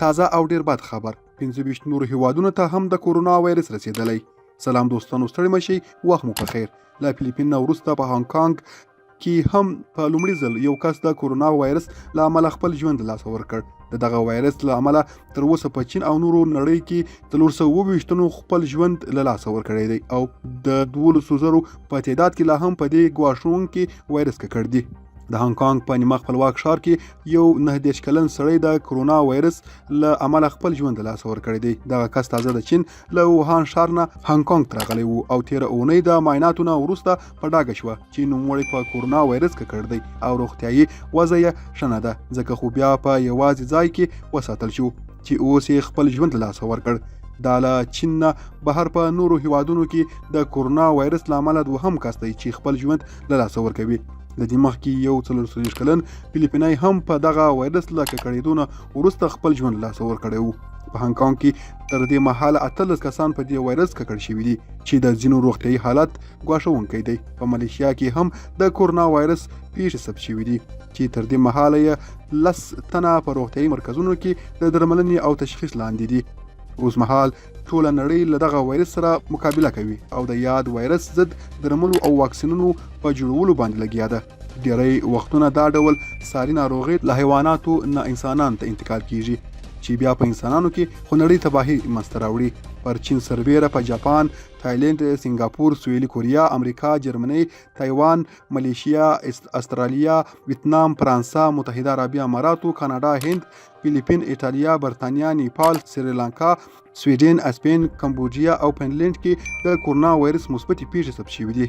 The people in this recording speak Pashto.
تازه او ډیر بد خبر 25 نور هیوادونو ته هم د کرونا وایرس رسیدلی. سلام دوستانو، ستړي مشئ، وخت مو په خیر. له فلیپین نه وروسته په هانګ کانګ کې هم په لومړي ځل یو کس د کرونا وایرس له امله خپل ژوند له لاسه ورکړ. د دغه وایرس له امله تر اوسه په چین او نورو نړۍ کې 427 تنو خپل ژوند له لاسه ورکړی دی او د 12,000 په تعداد کې لا هم په دې ګواښونکي وایرس ککړ دي. د هانګ کانګ په نیمه خپلواک ښار کې یو 19 کلن سړی د کرونا وایرس له امله خپل ژوند له لاسه ورکړی دی. دغه کس تازه د چین له ووهان ښار نه هانګ کانګ ته راغلی و او تېره اونۍ د معایناتو نه وروسته په ډاګه شوه چې نوموړی په کرونا وایرس ککړ دی او روغتیایي وضع یې ښه نه ده، ځکه خو بیا په یوازې ځای کې وساتل شو چې اوس یې خپل ژوند له لاسه ورکړ. دا له چین نه بهر په نورو هیوادونو کې د کرونا وایرس له امله دوهم کس دی چې خپل ژوند له لاسه ورکوي. د دې مخکې یو 44 کلن فلیپینی هم په دغه وایرس له ککړېدو نه وروسته خپل ژوند له لاسه ورکړی و. په هانګ کانګ کې تر دې مهاله 18 کسان په دې وایرس ککړ شوي دي چې د ځینو روغتیایي حالت ګواښونکی دی. په ملیشیا کې هم د کرونا وایرس پیښې ثبت شوي دي چې تر دې مهاله یې 10 تنه په روغتیایي مرکزونو کې د درملنې او تشخیص لاندې دي. اوس مهال ټوله نړۍ له دغه وایرس سره مقابله کوي او د یاد وایرس ضد درملو او واکسینونو په جوړولو باندې لګیا ده. ډیری وختونه دا ډول ساري ناروغي له حیواناتو نه انسانانو ته انتقال کیږي چې بیا په انسانانو کې خونړۍ تباهي منځته راوړي. پر چین سربیره په جاپان، تایلند، سنگاپور، سویلي کوریا، امریکا، جرمني، تایوان، ملیشیا، استرالیا، ویتنام، فرانسه، متحده عربي اماراتو، کاناډا، هند، فلیپین، ایټالیا، برتانیا، نیپال، سریلانکا، سویډن، اسپین، کمبوډیا او فنلنډ کې د کرونا وایرس مثبتې پیښې ثبت شوي دي.